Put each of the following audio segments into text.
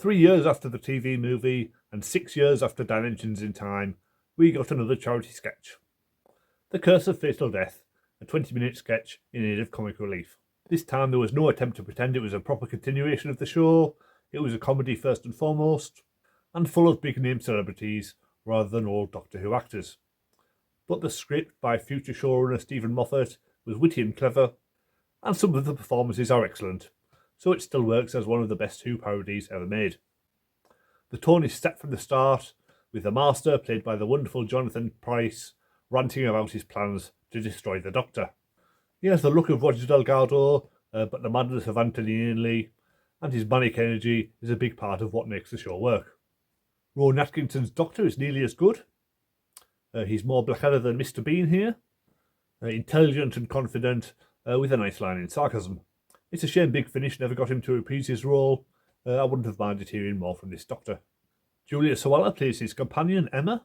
3 years after the TV movie and 6 years after Dimensions in Time, we got another charity sketch. The Curse of Fatal Death, a 20-minute sketch in aid of comic relief. This time there was no attempt to pretend it was a proper continuation of the show. It was a comedy first and foremost, and full of big-name celebrities rather than old Doctor Who actors. But the script by future showrunner Stephen Moffat was witty and clever, and some of the performances are excellent, so it still works as one of the best Who parodies ever made. The tone is set from the start, with the Master, played by the wonderful Jonathan Pryce, ranting about his plans to destroy the Doctor. He has the look of Roger Delgado, but the madness of Anthony Ainley, and his manic energy is a big part of what makes the show work. Rowan Atkinson's Doctor is nearly as good. He's more blackadder than Mr. Bean here, intelligent and confident, with a nice line in sarcasm. It's a shame Big Finish never got him to reprise his role. I wouldn't have minded hearing more from this Doctor. Julia Sawalha plays his companion, Emma.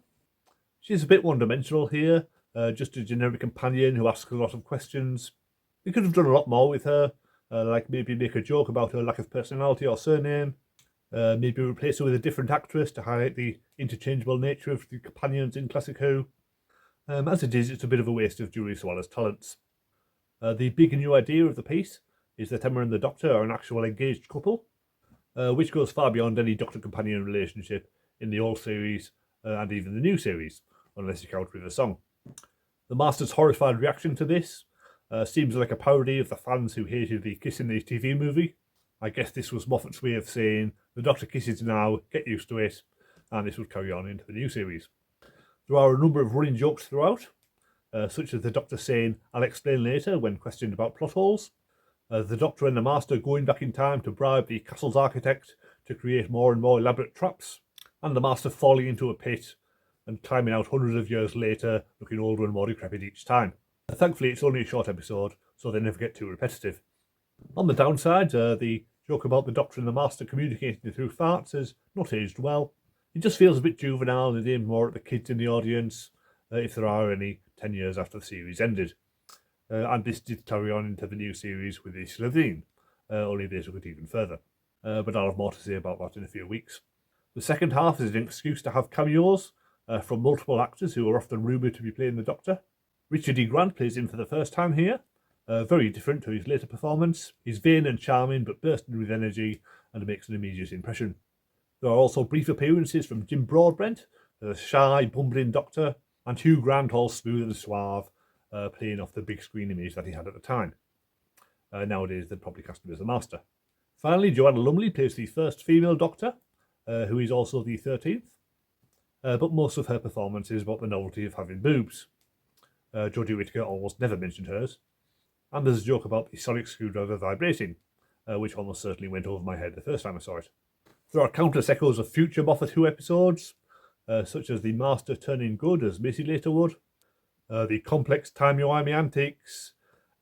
She's a bit one-dimensional here, just a generic companion who asks a lot of questions. We could have done a lot more with her, like maybe make a joke about her lack of personality or surname, maybe replace her with a different actress to highlight the interchangeable nature of the companions in Classic Who. As it is, it's a bit of a waste of Julia Sawalha's talents. The big new idea of the piece is that Emma and the Doctor are an actual engaged couple, which goes far beyond any Doctor-companion relationship in the old series and even the new series, unless you count with a song. The Master's horrified reaction to this seems like a parody of the fans who hated the kiss in the TV movie. I guess this was Moffat's way of saying, the Doctor kisses now, get used to it, and this would carry on into the new series. There are a number of running jokes throughout, such as the Doctor saying, I'll explain later, when questioned about plot holes. The Doctor and the Master going back in time to bribe the castle's architect to create more and more elaborate traps, and the Master falling into a pit and climbing out hundreds of years later, looking older and more decrepit each time. Thankfully, it's only a short episode, so they never get too repetitive. On the downside, the joke about the Doctor and the Master communicating through farts has not aged well. It just feels a bit juvenile and aimed more at the kids in the audience, if there are any, 10 years after the series ended. And this did carry on into the new series with Ish Levine, only they took it even further. But I'll have more to say about that in a few weeks. The second half is an excuse to have cameos from multiple actors who are often rumoured to be playing the Doctor. Richard E. Grant plays him for the first time here, very different to his later performance. He's vain and charming, but bursting with energy, and makes an immediate impression. There are also brief appearances from Jim Broadbent, the shy, bumbling Doctor, and Hugh Grant, all smooth and suave, playing off the big screen image that he had at the time. Nowadays, they'd probably cast him as the Master. Finally, Joanna Lumley plays the first female Doctor, who is also the 13th, but most of her performance is about the novelty of having boobs. Jodie Whittaker almost never mentioned hers, and there's a joke about the sonic screwdriver vibrating, which almost certainly went over my head the first time I saw it. There are countless echoes of future Moffat Who episodes, such as the Master turning good as Macy later would, the complex timey-wimey antics,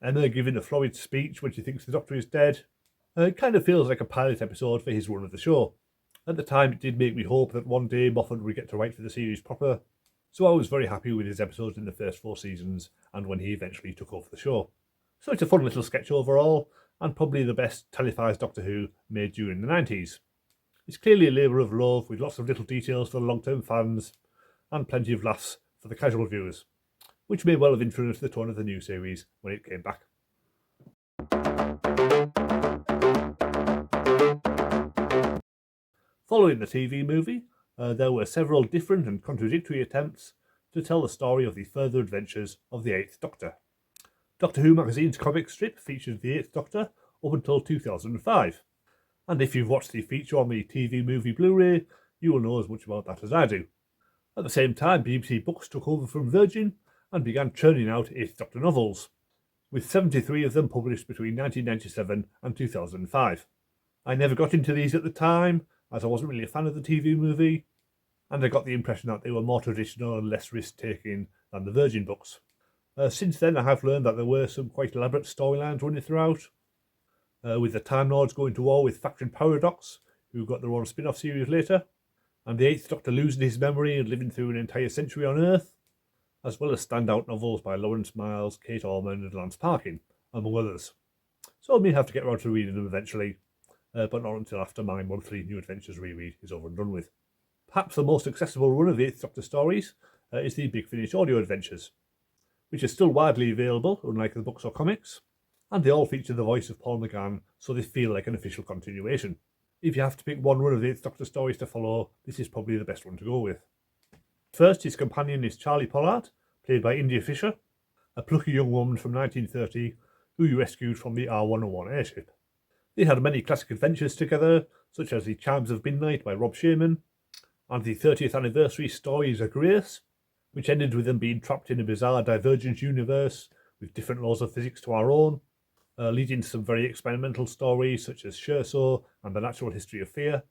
Emma giving a florid speech when she thinks the Doctor is dead. It kind of feels like a pilot episode for his run of the show. At the time, it did make me hope that one day Moffat would get to write for the series proper, so I was very happy with his episodes in the first 4 seasons and when he eventually took over the show. So it's a fun little sketch overall, and probably the best televised Doctor Who made during the 90s. It's clearly a labour of love, with lots of little details for the long-term fans, and plenty of laughs for the casual viewers, which may well have influenced the tone of the new series when it came back. Following the TV movie, there were several different and contradictory attempts to tell the story of the further adventures of the 8th Doctor. Doctor Who magazine's comic strip featured the 8th Doctor up until 2005, and if you've watched the feature on the TV movie Blu-ray, you will know as much about that as I do. At the same time, BBC Books took over from Virgin and began churning out 8th Doctor novels, with 73 of them published between 1997 and 2005. I never got into these at the time, as I wasn't really a fan of the TV movie, and I got the impression that they were more traditional and less risk-taking than the Virgin books. Since then, I have learned that there were some quite elaborate storylines running throughout, with the Time Lords going to war with Faction Paradox, who got their own spin-off series later, and the 8th Doctor losing his memory and living through an entire century on Earth, as well as standout novels by Lawrence Miles, Kate Orman and Lance Parkin, among others. So I may have to get around to reading them eventually, but not until after my monthly New Adventures reread is over and done with. Perhaps the most accessible run of the 8th Doctor stories is the Big Finish audio adventures, which are still widely available, unlike the books or comics, and they all feature the voice of Paul McGann, so they feel like an official continuation. If you have to pick one run of the 8th Doctor stories to follow, this is probably the best one to go with. First, his companion is Charlie Pollard, played by India Fisher, a plucky young woman from 1930 who he rescued from the R101 airship. They had many classic adventures together, such as The Chimes of Midnight by Rob Shearman, and the 30th anniversary Stories of Grace, which ended with them being trapped in a bizarre divergent universe with different laws of physics to our own, leading to some very experimental stories such as Scherzo and The Natural History of Fear.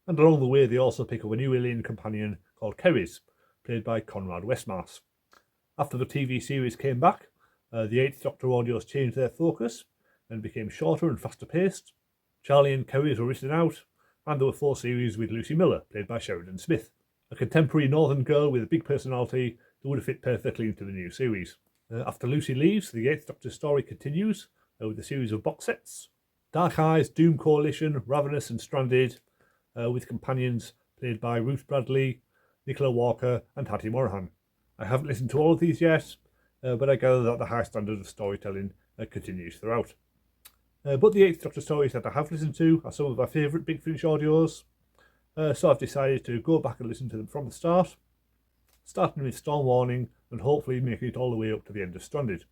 And along the way they also pick up a new alien companion called Keris, played by Conrad Westmaas. After the TV series came back, the 8th Doctor audios changed their focus and became shorter and faster paced. Charlie and Keris were written out, and there were 4 series with Lucy Miller, played by Sheridan Smith, a contemporary northern girl with a big personality that would have fit perfectly into the new series. After Lucy leaves, the 8th Doctor story continues with a series of box sets: Dark Eyes, Doom Coalition, Ravenous and Stranded, with companions played by Ruth Bradley, Nicola Walker and Hattie Morahan. I haven't listened to all of these yet, but I gather that the high standard of storytelling continues throughout. But the 8th Doctor stories that I have listened to are some of my favourite Big Finish audios, so I've decided to go back and listen to them from the start, starting with Storm Warning and hopefully making it all the way up to the end of Stranded.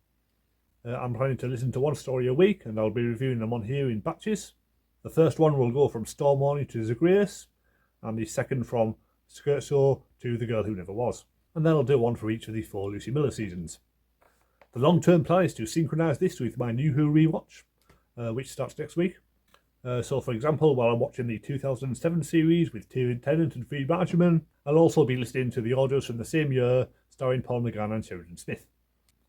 I'm planning to listen to one story a week, and I'll be reviewing them on here in batches. The first one will go from Storm Warning to Zagreus, and the second from Scherzo to The Girl Who Never Was. And then I'll do one for each of the 4 Lucy Miller seasons. The long-term plan is to synchronise this with my New Who rewatch, which starts next week. So, for example, while I'm watching the 2007 series with Tyrion Tennant and Free Marchman, I'll also be listening to the audios from the same year, starring Paul McGann and Sheridan Smith.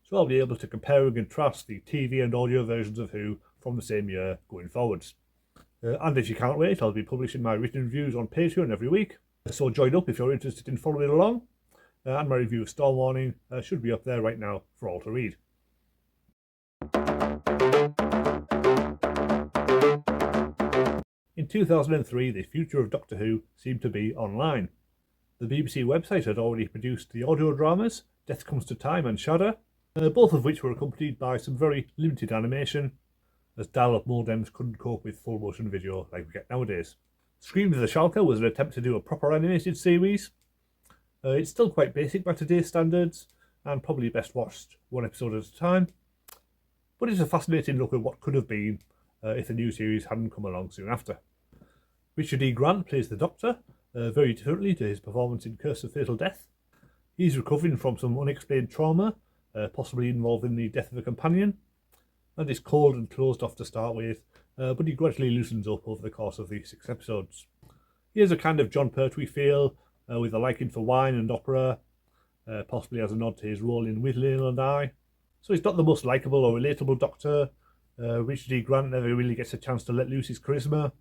So I'll be able to compare and contrast the TV and audio versions of Who from the same year going forwards. And if you can't wait, I'll be publishing my written reviews on Patreon every week. So join up if you're interested in following along. And my review of Storm Warning should be up there right now for all to read. In 2003, the future of Doctor Who seemed to be online. The BBC website had already produced the audio dramas Death Comes to Time and Shudder, both of which were accompanied by some very limited animation, as dial-up modems couldn't cope with full motion video like we get nowadays. Scream of the Shalka was an attempt to do a proper animated series. It's still quite basic by today's standards, and probably best watched one episode at a time, but it's a fascinating look at what could have been if the new series hadn't come along soon after. Richard E. Grant plays the Doctor, very differently to his performance in Curse of Fatal Death. He's recovering from some unexplained trauma, possibly involving the death of a companion, and is cold and closed off to start with, but he gradually loosens up over the course of the 6 episodes. He has a kind of John Pertwee feel, with a liking for wine and opera, possibly as a nod to his role in With Lil and I. So he's not the most likeable or relatable Doctor. Richard E. Grant never really gets a chance to let loose his charisma,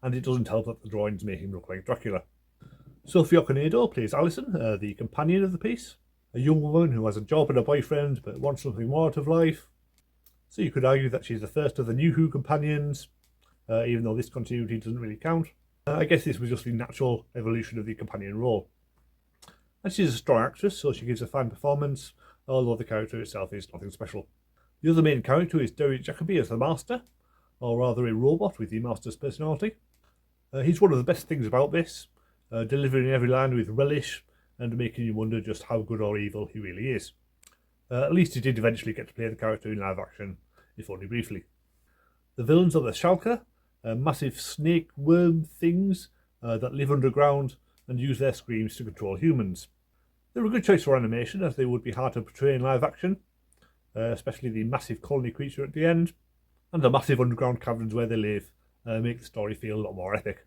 and it doesn't help that the drawings make him look like Dracula. Sophie Okonedo plays Alison, the companion of the piece, a young woman who has a job and a boyfriend but wants something more out of life. So you could argue that she's the first of the New Who companions, even though this continuity doesn't really count. I guess this was just the natural evolution of the companion role. And she's a strong actress, so she gives a fine performance, although the character itself is nothing special. The other main character is Derek Jacobi as the Master, or rather a robot with the Master's personality. He's one of the best things about this, delivering every line with relish and making you wonder just how good or evil he really is. At least he did eventually get to play the character in live action, if only briefly. The villains are the Shalka, massive snake worm things that live underground and use their screams to control humans. They're a good choice for animation, as they would be hard to portray in live action, especially the massive colony creature at the end, and the massive underground caverns where they live make the story feel a lot more epic.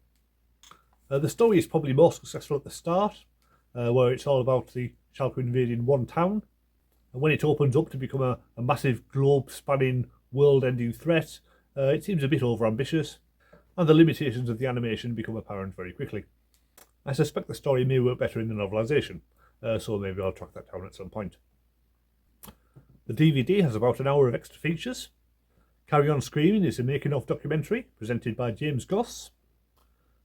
The story is probably more successful at the start, where it's all about the Shalka invading one town, and when it opens up to become a massive globe-spanning, world-ending threat, it seems a bit overambitious, and the limitations of the animation become apparent very quickly. I suspect the story may work better in the novelisation, so maybe I'll track that down at some point. The DVD has about an hour of extra features. Carry On Screaming is a making-of documentary presented by James Goss.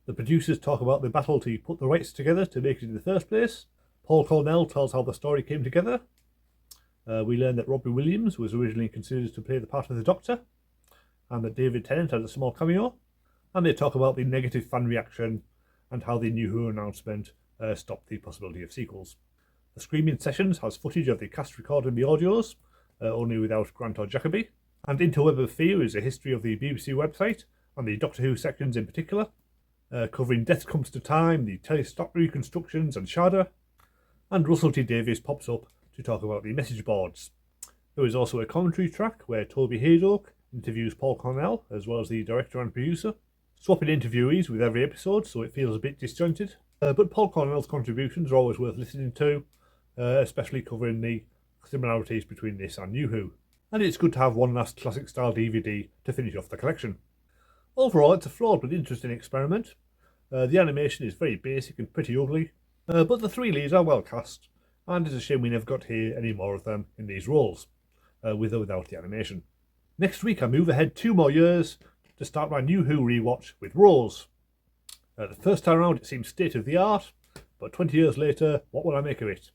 The producers talk about the battle to put the rights together to make it in the first place. Paul Cornell tells how the story came together. We learn that Robbie Williams was originally considered to play the part of the Doctor, and that David Tennant had a small cameo. And they talk about the negative fan reaction and how the New Who announcement stopped the possibility of sequels. The Screaming Sessions has footage of the cast recording the audios, only without Grant or Jacobi. And Interweb of Fear is a history of the BBC website, and the Doctor Who sections in particular, covering Death Comes to Time, the telestop reconstructions and Shada. And Russell T Davies pops up to talk about the message boards. There is also a commentary track where Toby Haydock interviews Paul Cornell, as well as the director and producer, swapping interviewees with every episode so it feels a bit disjointed. But Paul Cornell's contributions are always worth listening to, especially covering the similarities between this and New Who. And it's good to have one last classic style DVD to finish off the collection. Overall, it's a flawed but interesting experiment. The animation is very basic and pretty ugly, but the three leads are well cast, and it's a shame we never got to hear any more of them in these roles, with or without the animation. Next week I move ahead 2 more years to start my New Who rewatch with Rose. The first time around it seems state of the art, but 20 years later, what will I make of it?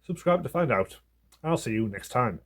Subscribe to find out. I'll see you next time.